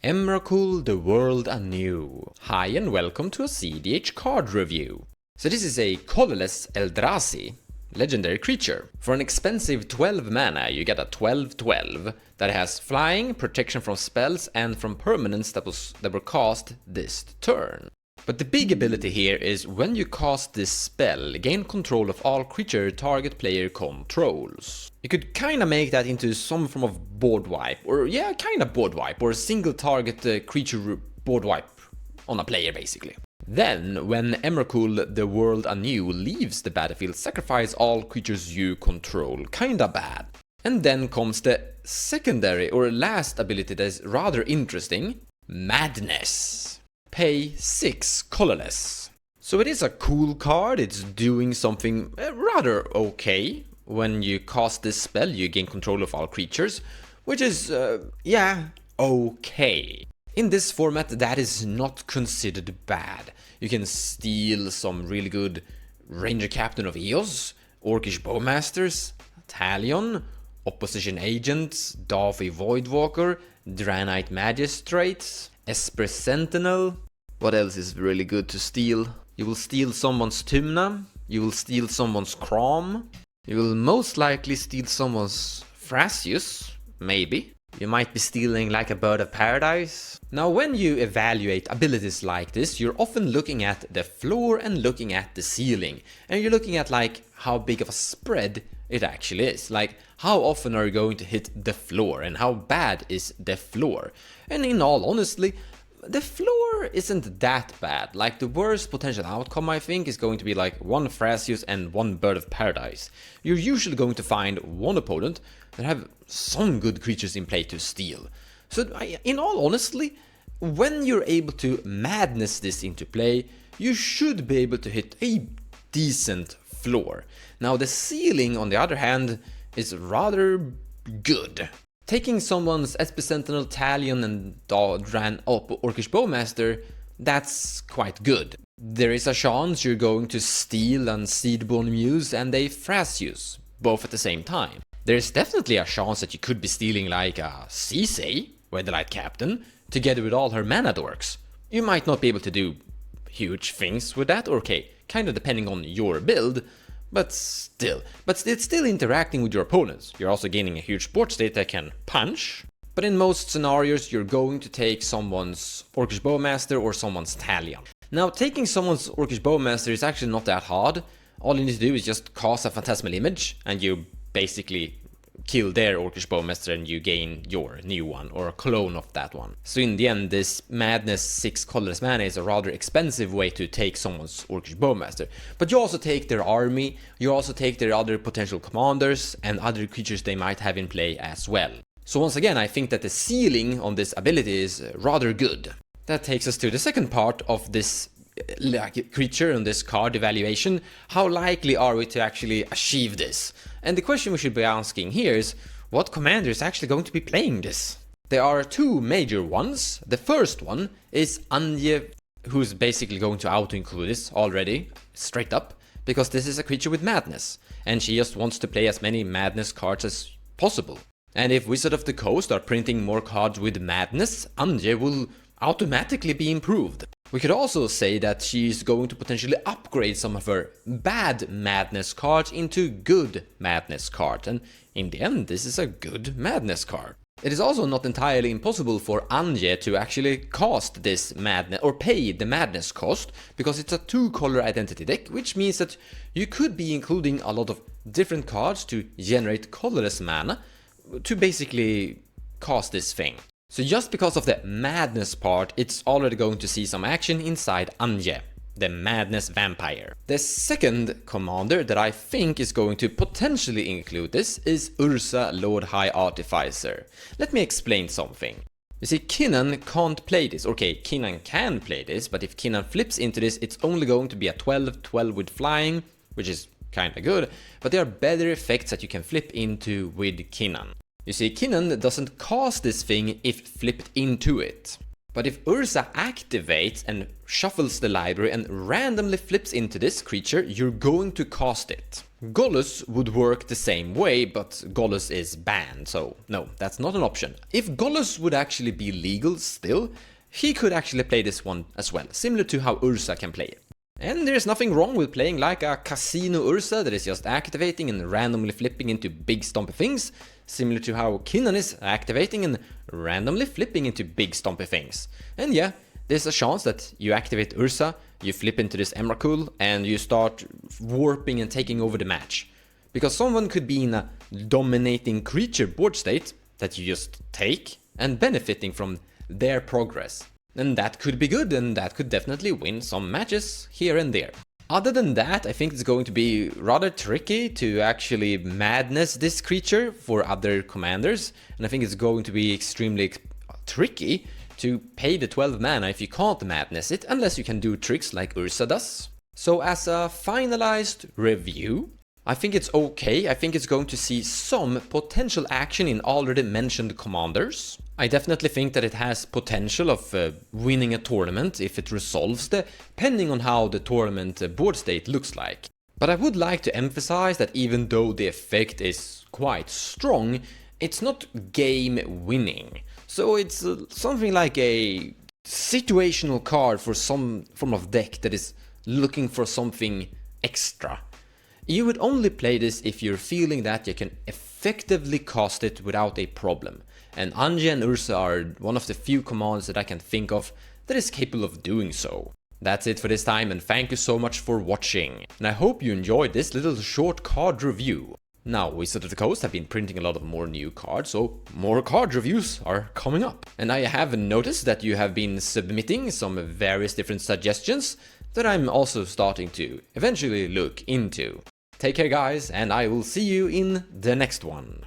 Emrakul, the World Anew. Hi and welcome to a cEDH card review. So this is a colorless Eldrazi, legendary creature. For an expensive 12 mana you get a 12/12 that has flying, protection from spells and from permanents that were cast this turn. But the big ability here is when you cast this spell, gain control of all creature target player controls. You could kinda make that into some form of board wipe, or yeah, kinda board wipe, or a single target creature board wipe on a player basically. Then, when Emrakul, the World Anew, leaves the battlefield, sacrifice all creatures you control. Kinda bad. And then comes the secondary or last ability that is rather interesting, Madness. Pay 6 colorless. So it is a cool card, it's doing something rather okay. When you cast this spell you gain control of all creatures, which is, yeah, okay. In this format that is not considered bad. You can steal some really good Ranger Captain of Eos, Orcish Bowmasters, Talion, Opposition Agents, Daffy Voidwalker, Draenite Magistrates, Esper Sentinel. What else is really good to steal? You will steal someone's Tymna, you will steal someone's Crom, you will most likely steal someone's Thrasius, maybe. You might be stealing like a Bird of Paradise. Now when you evaluate abilities like this, you're often looking at the floor and looking at the ceiling. And you're looking at like how big of a spread it actually is. Like how often are you going to hit the floor and how bad is the floor? And in all honesty, the floor isn't that bad. Like the worst potential outcome I think is going to be like one Thrasius and one Bird of Paradise. You're usually going to find one opponent that have some good creatures in play to steal. So in all honesty, when you're able to madness this into play, you should be able to hit a decent floor. Now the ceiling on the other hand is rather good. Taking someone's Esper Sentinel, Talion and Orcish Bowmaster, that's quite good. There is a chance you're going to steal an Seedborn Muse and a Thrasius, both at the same time. There's definitely a chance that you could be stealing like a Ceesay, Weatherlight Captain, together with all her mana dorks. You might not be able to do huge things with that, okay, kinda depending on your build, but still. But it's still interacting with your opponents. You're also gaining a huge board state that can punch. But in most scenarios you're going to take someone's Orcish Bowmaster or someone's Talion. Now taking someone's Orcish Bowmaster is actually not that hard. All you need to do is just cast a Phantasmal Image and you basically kill their Orcish Bowmaster and you gain your new one, or a clone of that one. So in the end, this Madness 6 colorless mana is a rather expensive way to take someone's Orcish Bowmaster. But you also take their army, you also take their other potential commanders and other creatures they might have in play as well. So once again, I think that the ceiling on this ability is rather good. That takes us to the second part of this creature on this card evaluation. How likely are we to actually achieve this? And the question we should be asking here is, what commander is actually going to be playing this? There are two major ones. The first one is Anje, who's basically going to auto-include this already, straight up, because this is a creature with madness, and she just wants to play as many madness cards as possible. And if Wizard of the Coast are printing more cards with madness, Anje will automatically be improved. We could also say that she's going to potentially upgrade some of her bad madness cards into good madness cards, and in the end this is a good madness card. It is also not entirely impossible for Anje to actually cast this madness or pay the madness cost, because it's a 2-color identity deck, which means that you could be including a lot of different cards to generate colorless mana to basically cast this thing. So just because of the madness part, it's already going to see some action inside Anje, the Madness Vampire. The second commander that I think is going to potentially include this is Ursa, Lord High Artificer. Let me explain something. You see, Kinnan can't play this. Okay, Kinnan can play this, but if Kinnan flips into this, it's only going to be a 12/12 with flying, which is kinda good, but there are better effects that you can flip into with Kinnan. You see, Kinnan doesn't cast this thing if flipped into it. But if Ursa activates and shuffles the library and randomly flips into this creature, you're going to cast it. Gollus would work the same way, but Gollus is banned, so no, that's not an option. If Gollus would actually be legal still, he could actually play this one as well, similar to how Ursa can play it. And there's nothing wrong with playing like a casino Ursa that is just activating and randomly flipping into big stompy things, similar to how Kinnan is activating and randomly flipping into big stompy things. And yeah, there's a chance that you activate Ursa, you flip into this Emrakul, and you start warping and taking over the match. Because someone could be in a dominating creature board state that you just take, and benefiting from their progress. And that could be good, and that could definitely win some matches here and there. Other than that, I think it's going to be rather tricky to actually madness this creature for other commanders, and I think it's going to be extremely tricky to pay the 12 mana if you can't madness it, unless you can do tricks like Ursa does. So as a finalized review, I think it's okay. I think it's going to see some potential action in already mentioned commanders. I definitely think that it has potential of winning a tournament if it resolves, depending on how the tournament board state looks like. But I would like to emphasize that even though the effect is quite strong, it's not game winning. So it's something like a situational card for some form of deck that is looking for something extra. You would only play this if you're feeling that you can effectively cast it without a problem. And Anje and Ursa are one of the few commands that I can think of that is capable of doing so. That's it for this time, and thank you so much for watching. And I hope you enjoyed this little short card review. Now, Wizard of the Coast have been printing a lot of more new cards, so more card reviews are coming up. And I have noticed that you have been submitting some various different suggestions that I'm also starting to eventually look into. Take care guys, and I will see you in the next one.